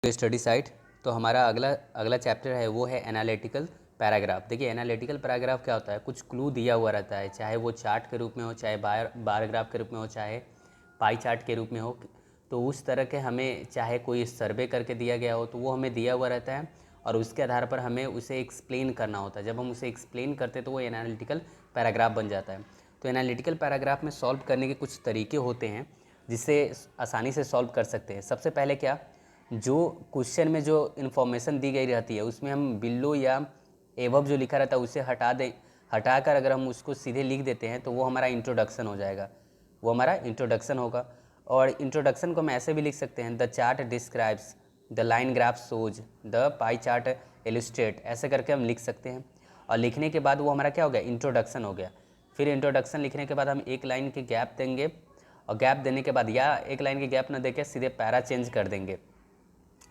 Study site. तो हमारा अगला अगला चैप्टर है वो है एनालिटिकल पैराग्राफ। देखिए एनालिटिकल पैराग्राफ क्या होता है, कुछ क्लू दिया हुआ रहता है, चाहे वो चार्ट के रूप में हो, चाहे बार ग्राफ के रूप में हो, चाहे पाई चार्ट के रूप में हो। तो उस तरह के हमें चाहे कोई सर्वे करके दिया गया हो तो वो हमें दिया हुआ रहता है और उसके आधार पर हमें उसे एक्सप्लेन करना होता है। जब हम उसे एक्सप्लेन करते हैं तो वो एनालिटिकल पैराग्राफ बन जाता है। तो एनालिटिकल पैराग्राफ में सॉल्व करने के कुछ तरीके होते हैं जिससे आसानी से सॉल्व कर सकते हैं। सबसे पहले क्या, जो क्वेश्चन में जो इन्फॉर्मेशन दी गई रहती है उसमें हम बिलो या एबव जो लिखा रहता है उसे हटा दें, हटाकर अगर हम उसको सीधे लिख देते हैं तो वो हमारा इंट्रोडक्शन हो जाएगा, वो हमारा इंट्रोडक्शन होगा। और इंट्रोडक्शन को हम ऐसे भी लिख सकते हैं, the chart describes the line graph shows the pie chart illustrate, ऐसे करके हम लिख सकते हैं। और लिखने के बाद वो हमारा क्या हो गया, इंट्रोडक्शन हो गया। फिर इंट्रोडक्शन लिखने के बाद हम एक लाइन के गैप देंगे और गैप देने के बाद या एक लाइन के गैप ना देके सीधे पैरा चेंज कर देंगे।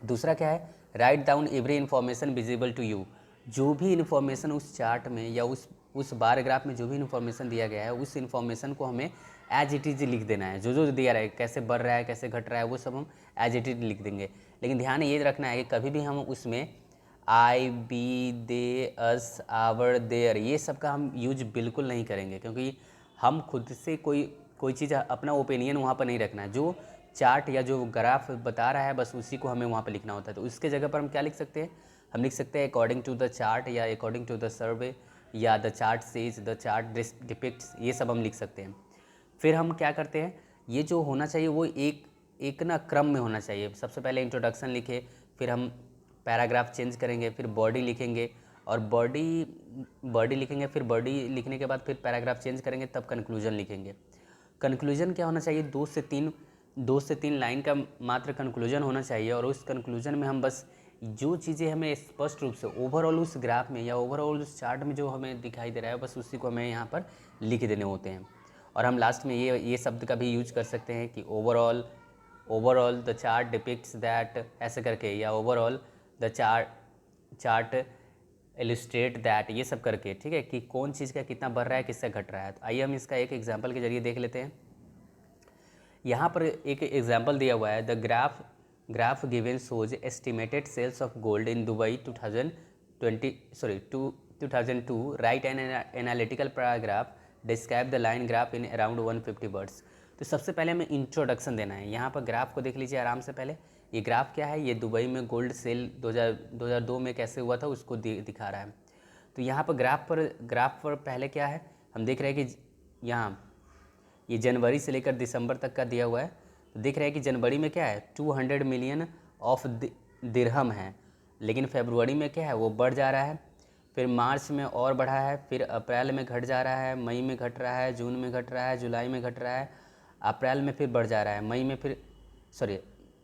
दूसरा क्या है, right down every information visible to you, जो भी इन्फॉर्मेशन उस चार्ट में या उस बार ग्राफ में जो भी इन्फॉर्मेशन दिया गया है उस इन्फॉर्मेशन को हमें एज इट इज़ लिख देना है। जो दिया रहा है, कैसे बढ़ रहा है कैसे घट रहा है वो सब हम एज इट इज़ लिख देंगे। लेकिन ध्यान ये रखना है कि कभी भी हम उसमें आई बी दे अस आवर देयर ये सब का हम यूज बिल्कुल नहीं करेंगे, क्योंकि हम खुद से कोई चीज़ अपना ओपिनियन वहाँ पर नहीं रखना है। जो चार्ट या जो ग्राफ बता रहा है बस उसी को हमें वहाँ पर लिखना होता है। तो उसके जगह पर हम क्या लिख सकते हैं, हम लिख सकते हैं अकॉर्डिंग टू द चार्ट या अकॉर्डिंग टू द सर्वे या the chart says the chart depicts, ये सब हम लिख सकते हैं। फिर हम क्या करते हैं, ये जो होना चाहिए वो एक ना क्रम में होना चाहिए। सबसे पहले इंट्रोडक्शन लिखे, फिर हम पैराग्राफ चेंज करेंगे, फिर बॉडी लिखेंगे और बॉडी लिखेंगे, फिर बॉडी लिखने के बाद फिर पैराग्राफ चेंज करेंगे, तब कंक्लूजन लिखेंगे। कंक्लूजन क्या होना चाहिए, 2 से 3 लाइन का मात्र कंक्लूजन होना चाहिए। और उस कंक्लूजन में हम बस जो चीज़ें हमें स्पष्ट रूप से ओवरऑल उस ग्राफ में या ओवरऑल उस चार्ट में जो हमें दिखाई दे रहा है बस उसी को हमें यहाँ पर लिख देने होते हैं। और हम लास्ट में ये शब्द का भी यूज कर सकते हैं कि overall the chart depicts that, ऐसे करके, या overall the chart illustrate that, ये सब करके, ठीक है, कि कौन चीज़ का कितना बढ़ रहा है किससे घट रहा है। तो आइए हम इसका एक एग्जाम्पल के जरिए देख लेते हैं। यहाँ पर एक एग्जाम्पल दिया हुआ है, the graph given shows estimated sales of gold in Dubai 2002, write an analytical paragraph, describe the line graph in around 150 words. तो सबसे पहले हमें इंट्रोडक्शन देना है। यहाँ पर ग्राफ को देख लीजिए आराम से। पहले ये ग्राफ क्या है, ये दुबई में गोल्ड सेल 2002 में कैसे हुआ था उसको दिखा रहा है। तो यहाँ पर ग्राफ पर पहले क्या है, हम देख रहे हैं कि यहाँ ये जनवरी से लेकर दिसंबर तक का दिया हुआ है। तो देख रहे हैं कि जनवरी में क्या है, 200 मिलियन ऑफ दिरहम है, लेकिन फरवरी में क्या है वो बढ़ जा रहा है, फिर मार्च में और बढ़ा है, फिर अप्रैल में घट जा रहा है, मई में घट रहा है, जून में घट रहा है, जुलाई में घट रहा है, अप्रैल में फिर बढ़ जा रहा है, मई में फिर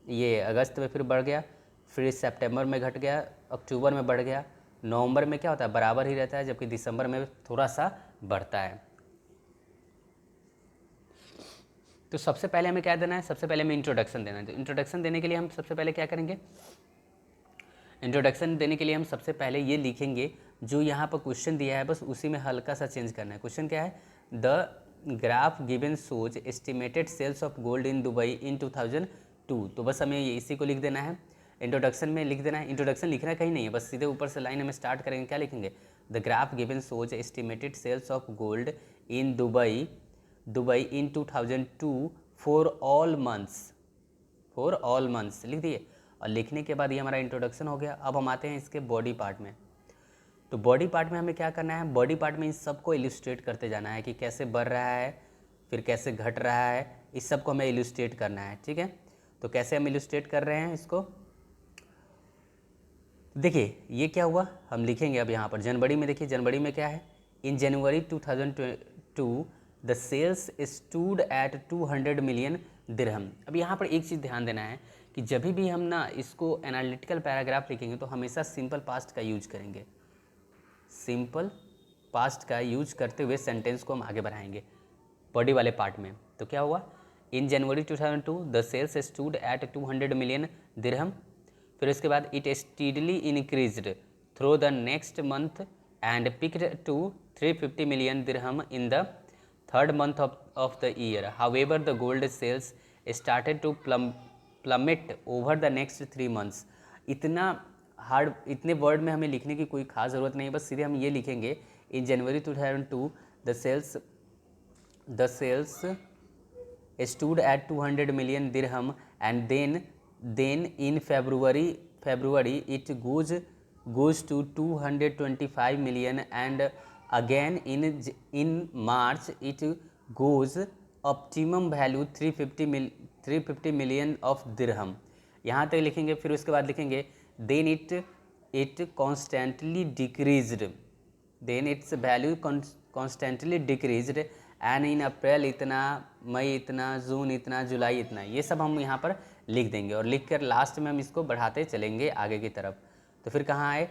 ये अगस्त में फिर बढ़ गया, फिर सितंबर में घट गया, अक्टूबर में बढ़ गया, नवंबर में क्या होता है बराबर ही रहता है, जबकि दिसंबर में थोड़ा सा बढ़ता है। तो सबसे पहले हमें क्या देना है, सबसे पहले हमें इंट्रोडक्शन देना है। तो इंट्रोडक्शन देने के लिए हम सबसे पहले क्या करेंगे, इंट्रोडक्शन देने के लिए हम सबसे पहले ये लिखेंगे जो यहाँ पर क्वेश्चन दिया है बस उसी में हल्का सा चेंज करना है। क्वेश्चन क्या है, the graph given shows estimated sales of gold in Dubai in 2002। तो बस हमें इसी को लिख देना है, इंट्रोडक्शन में लिख देना है। इंट्रोडक्शन लिखना कहीं नहीं है, बस सीधे ऊपर से लाइन हमें स्टार्ट करेंगे, क्या लिखेंगे, the graph given shows estimated sales of gold in Dubai in 2002 for all months लिख दिए। और लिखने के बाद ये हमारा इंट्रोडक्शन हो गया। अब हम आते हैं इसके बॉडी पार्ट में। तो बॉडी पार्ट में हमें क्या करना है, बॉडी पार्ट में इन सबको इलस्ट्रेट करते जाना है कि कैसे बढ़ रहा है फिर कैसे घट रहा है, इस सब को हमें इलस्ट्रेट करना है, ठीक है। तो कैसे हम इलस्ट्रेट कर रहे हैं इसको, देखिए ये क्या हुआ, हम लिखेंगे अब यहाँ पर जनवरी में। देखिए जनवरी में क्या है, in January 2002 the sales stood at 200 million dirham. अब यहाँ पर एक चीज़ ध्यान देना है कि जब भी हम ना इसको एनालिटिकल पैराग्राफ लिखेंगे तो हमेशा सिंपल पास्ट का यूज करेंगे। सिंपल पास्ट का यूज करते हुए सेंटेंस को हम आगे बढ़ाएंगे बॉडी वाले पार्ट में। तो क्या हुआ, in January 2002 the sales stood at 200 million dirham. फिर उसके बाद it steadily increased through the next month and peaked to 350 million dirham in the third month of the year. However, the gold sales started to plummet over the next 3 months. इतना hard, इतने word में हमें लिखने की कोई खास ज़रूरत नहीं है, बस सीधे हम ये लिखेंगे इन January 2002 the sales stood at 200 million dirham, and then in February it goes to 225 million, and again in March it goes optimum value 350 million of dirham. यहाँ तक लिखेंगे, फिर उसके बाद लिखेंगे then it constantly decreased, then its value constantly decreased, and in April इतना, मई इतना, जून इतना, जुलाई इतना, ये सब हम यहाँ पर लिख देंगे और लिख कर लास्ट में हम इसको बढ़ाते चलेंगे आगे की तरफ। तो फिर कहाँ आए,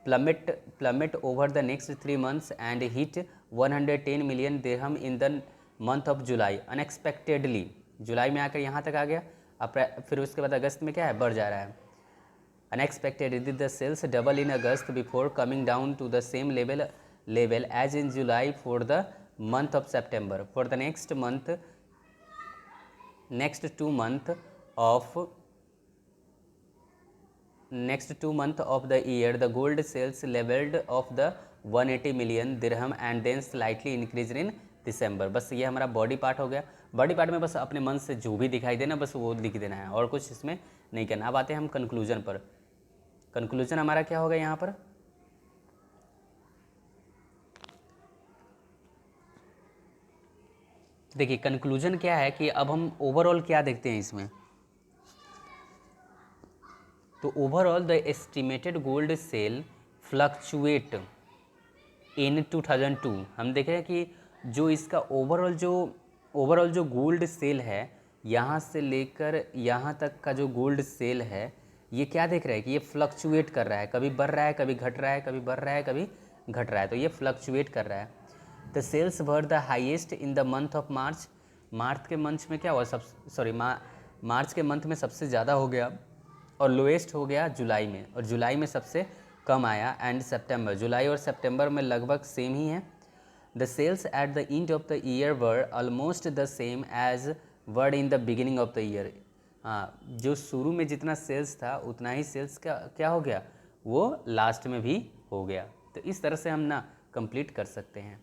plummet over the next 3 months and hit 110 million dirham in the month of July unexpectedly, जुलाई में आकर यहाँ तक आ गया। अप्रैल, फिर उसके बाद अगस्त में क्या है, बढ़ जा रहा है। Unexpectedly the sales double in August before coming down to the same level as in July for the month of September. For the next 2 months of the year the gold sales leveled of the 180 million dirham and then slightly increased in December. बस ये हमारा body part हो गया। Body part में बस अपने मन से जो भी दिखाई देना बस वो लिख देना है और कुछ इसमें नहीं करना। अब आते हैं हम कंक्लूजन पर। कंक्लूजन हमारा क्या होगा यहाँ पर, देखिए कंक्लूजन क्या है कि अब हम ओवरऑल क्या देखते हैं इसमें, तो overall the estimated gold sale fluctuate in 2002, हम देख रहे हैं कि जो इसका ओवरऑल जो गोल्ड सेल है यहाँ से लेकर यहाँ तक का जो गोल्ड सेल है ये क्या देख रहा है कि ये फ्लक्चुएट कर रहा है, कभी बढ़ रहा है, कभी घट रहा है, कभी बढ़ रहा है, कभी घट रहा है, तो ये फ्लक्चुएट कर रहा है। The sales were the highest in the month of March, मार्च के मंथ में क्या हुआ, मार्च के मंथ में सबसे ज़्यादा हो गया और लोएस्ट हो गया जुलाई में, और जुलाई में सबसे कम आया, एंड सितंबर, जुलाई और सितंबर में लगभग सेम ही है। The sales at the end of the year were almost the same as were in the beginning of the year, हाँ जो शुरू में जितना सेल्स था उतना ही सेल्स क्या हो गया, वो लास्ट में भी हो गया। तो इस तरह से हम ना कंप्लीट कर सकते हैं।